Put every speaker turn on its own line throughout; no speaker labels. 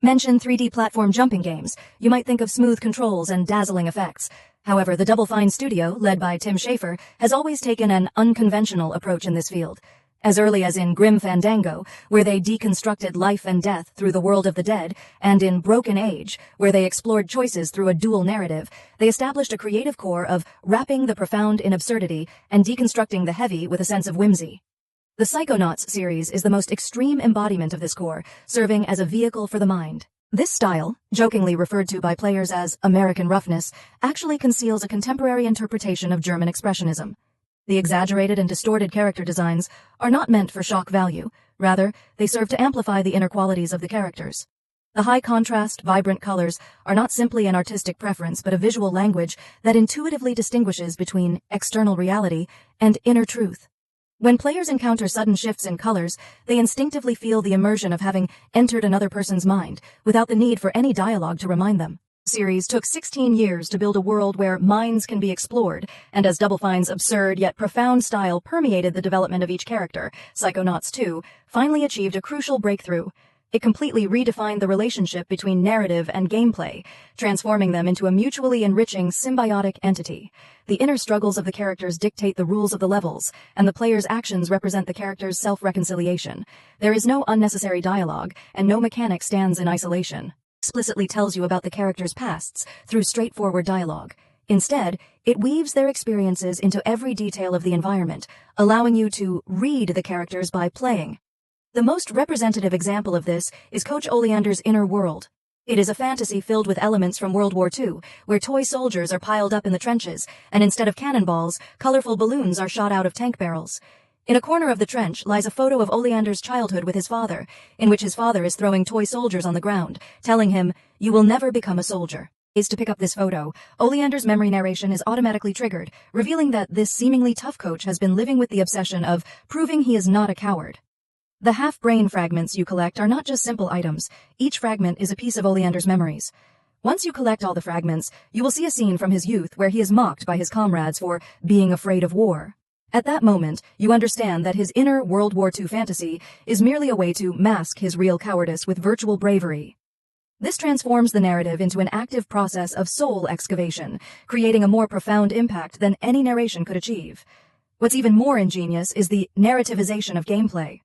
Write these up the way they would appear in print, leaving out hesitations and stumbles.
Mention 3D platform jumping games, you might think of smooth controls and dazzling effects. However, the Double Fine studio, led by Tim Schafer, has always taken an unconventional approach in this field. As early as in Grim Fandango, where they deconstructed life and death through the world of the dead, and in Broken Age, where they explored choices through a dual narrative, they established a creative core of wrapping the profound in absurdity and deconstructing the heavy with a sense of whimsy. The Psychonauts series is the most extreme embodiment of this core, serving as a vehicle for the mind. This style, jokingly referred to by players as American roughness, actually conceals a contemporary interpretation of German expressionism. The exaggerated and distorted character designs are not meant for shock value. Rather, they serve to amplify the inner qualities of the characters. The high-contrast, vibrant colors are not simply an artistic preference but a visual language that intuitively distinguishes between external reality and inner truth. When players encounter sudden shifts in colors, they instinctively feel the immersion of having entered another person's mind, without the need for any dialogue to remind them. The series took 16 years to build a world where minds can be explored, and as Double Fine's absurd yet profound style permeated the development of each character, Psychonauts2 finally achieved a crucial breakthrough. It completely redefined the relationship between narrative and gameplay, transforming them into a mutually enriching symbiotic entity. The inner struggles of the characters dictate the rules of the levels, and the player's actions represent the character's self-reconciliation. There is no unnecessary dialogue, and no mechanic stands in isolation. It explicitly tells you about the characters' pasts through straightforward dialogue. Instead, it weaves their experiences into every detail of the environment, allowing you to read the characters by playing. The most representative example of this is Coach Oleander's inner world. It is a fantasy filled with elements from World War II, where toy soldiers are piled up in the trenches, and instead of cannonballs, colorful balloons are shot out of tank barrels. In a corner of the trench lies a photo of Oleander's childhood with his father, in which his father is throwing toy soldiers on the ground, telling him, "You will never become a soldier." To pick up this photo, Oleander's memory narration is automatically triggered, revealing that this seemingly tough coach has been living with the obsession of proving he is not a coward. The half-brain fragments you collect are not just simple items. Each fragment is a piece of Oleander's memories. Once you collect all the fragments, you will see a scene from his youth where he is mocked by his comrades for being afraid of war. At that moment, you understand that his inner World War II fantasy is merely a way to mask his real cowardice with virtual bravery. This transforms the narrative into an active process of soul excavation, creating a more profound impact than any narration could achieve. What's even more ingenious is the narrativization of gameplay.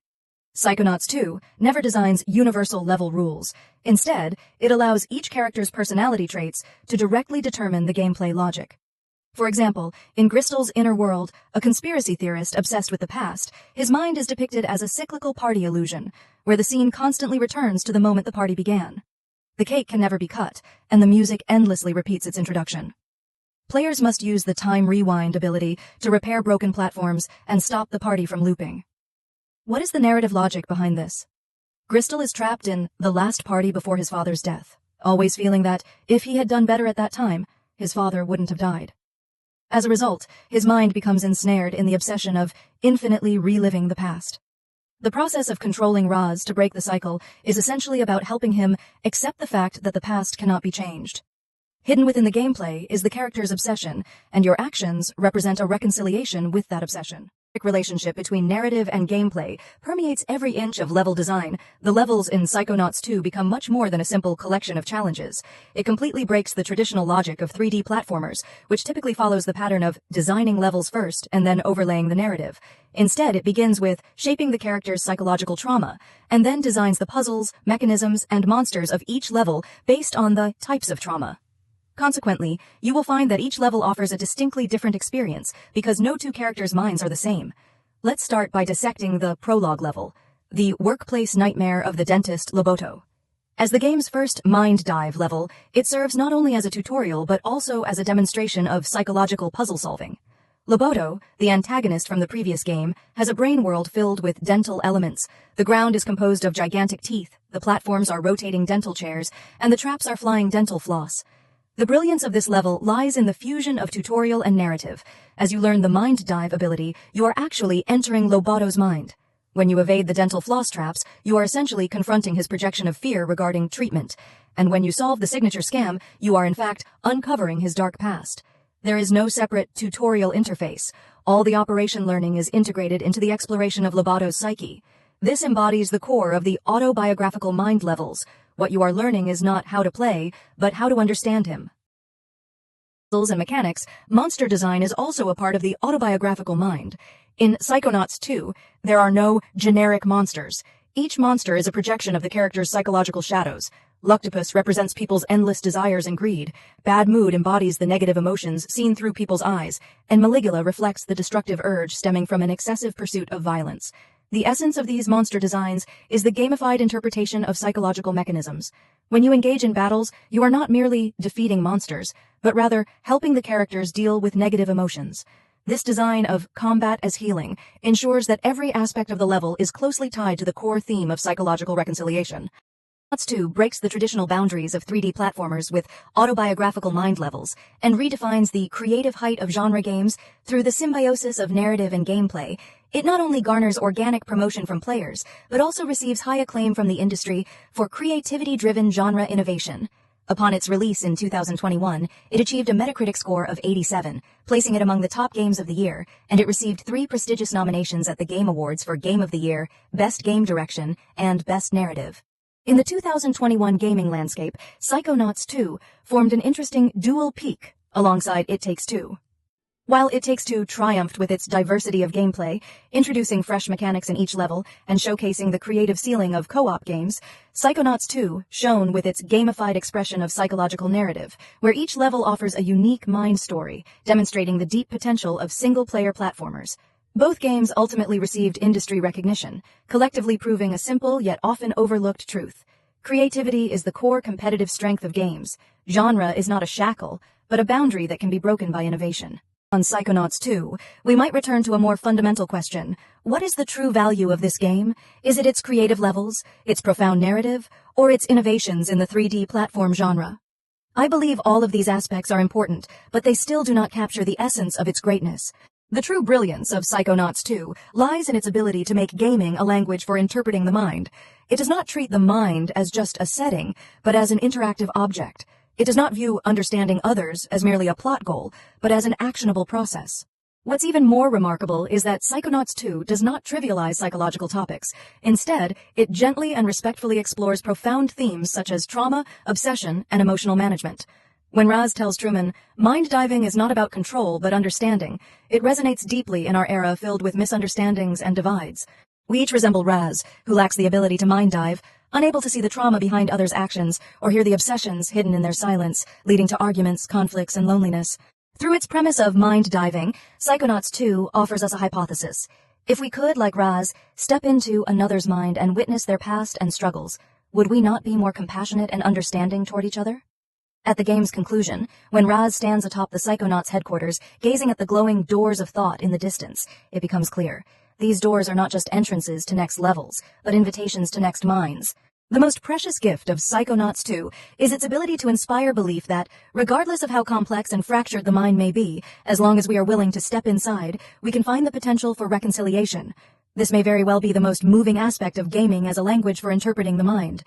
Psychonauts2 never designs universal level rules. Instead, it allows each character's personality traits to directly determine the gameplay logic. For example, in Gristel's inner world, a conspiracy theorist obsessed with the past, his mind is depicted as a cyclical party illusion, where the scene constantly returns to the moment the party began. The cake can never be cut, and the music endlessly repeats its introduction. Players must use the time rewind ability to repair broken platforms and stop the party from looping. What is the narrative logic behind this? Gristel is trapped in the last party before his father's death, always feeling that if he had done better at that time, his father wouldn't have died. As a result, his mind becomes ensnared in the obsession of infinitely reliving the past. The process of controlling Raz to break the cycle is essentially about helping him accept the fact that the past cannot be changed. Hidden within the gameplay is the character's obsession, and your actions represent a reconciliation with that obsession. The relationship between narrative and gameplay permeates every inch of level design. The levels in Psychonauts2 become much more than a simple collection of challenges. It completely breaks the traditional logic of 3D platformers, which typically follows the pattern of designing levels first and then overlaying the narrative. Instead, it begins with shaping the character's psychological trauma, and then designs the puzzles, mechanisms, and monsters of each level based on the types of trauma. Consequently, you will find that each level offers a distinctly different experience because no two characters' minds are the same. Let's start by dissecting the prologue level, the workplace nightmare of the dentist Loboto. As the game's first mind dive level, it serves not only as a tutorial but also as a demonstration of psychological puzzle solving. Loboto, the antagonist from the previous game, has a brain world filled with dental elements. The ground is composed of gigantic teeth, the platforms are rotating dental chairs, and the traps are flying dental floss. The brilliance of this level lies in the fusion of tutorial and narrative. As you learn the mind dive ability, you are actually entering Loboto's mind. When you evade the dental floss traps, you are essentially confronting his projection of fear regarding treatment. And when you solve the signature scam, you are in fact uncovering his dark past. There is no separate tutorial interface. All the operation learning is integrated into the exploration of Loboto's psyche. This embodies the core of the autobiographical mind levels, What you are learning is not how to play, but how to understand him. And mechanics, monster design is also a part of the autobiographical mind. In Psychonauts 2, there are no generic monsters. Each monster is a projection of the character's psychological shadows. Luctopus represents people's endless desires and greed. Bad Mood embodies the negative emotions seen through people's eyes, and Maligula reflects the destructive urge stemming from an excessive pursuit of violence. The essence of these monster designs is the gamified interpretation of psychological mechanisms. When you engage in battles, you are not merely defeating monsters, but rather helping the characters deal with negative emotions. This design of combat as healing ensures that every aspect of the level is closely tied to the core theme of psychological reconciliation. Psychonauts2 breaks the traditional boundaries of 3D platformers with autobiographical mind levels and redefines the creative height of genre games through the symbiosis of narrative and gameplay. It not only garners organic promotion from players, but also receives high acclaim from the industry for creativity-driven genre innovation. Upon its release in 2021, it achieved a Metacritic score of 87, placing it among the top games of the year, and it received 3 prestigious nominations at the Game Awards for Game of the Year, Best Game Direction, and Best Narrative. In the 2021 gaming landscape, Psychonauts2 formed an interesting dual peak alongside It Takes Two. While It Takes Two triumphed with its diversity of gameplay, introducing fresh mechanics in each level and showcasing the creative ceiling of co-op games, Psychonauts2 shone with its gamified expression of psychological narrative, where each level offers a unique mind story, demonstrating the deep potential of single-player platformers. Both games ultimately received industry recognition, collectively proving a simple yet often overlooked truth. Creativity is the core competitive strength of games. Genre is not a shackle, but a boundary that can be broken by innovation. On Psychonauts2, we might return to a more fundamental question. What is the true value of this game? Is it its creative levels, its profound narrative, or its innovations in the 3D platform genre? I believe all of these aspects are important, but they still do not capture the essence of its greatness. The true brilliance of Psychonauts2 lies in its ability to make gaming a language for interpreting the mind. It does not treat the mind as just a setting, but as an interactive object. It does not view understanding others as merely a plot goal, but as an actionable process. What's even more remarkable is that Psychonauts2 does not trivialize psychological topics. Instead, it gently and respectfully explores profound themes such as trauma, obsession, and emotional management. When Raz tells Truman, mind diving is not about control but understanding, it resonates deeply in our era filled with misunderstandings and divides. We each resemble Raz, who lacks the ability to mind dive, unable to see the trauma behind others' actions or hear the obsessions hidden in their silence, leading to arguments, conflicts, and loneliness. Through its premise of mind diving, Psychonauts2 offers us a hypothesis. If we could, like Raz, step into another's mind and witness their past and struggles, would we not be more compassionate and understanding toward each other? At the game's conclusion, when Raz stands atop the Psychonauts headquarters, gazing at the glowing doors of thought in the distance, it becomes clear. These doors are not just entrances to next levels, but invitations to next minds. The most precious gift of Psychonauts2 is its ability to inspire belief that, regardless of how complex and fractured the mind may be, as long as we are willing to step inside, we can find the potential for reconciliation. This may very well be the most moving aspect of gaming as a language for interpreting the mind.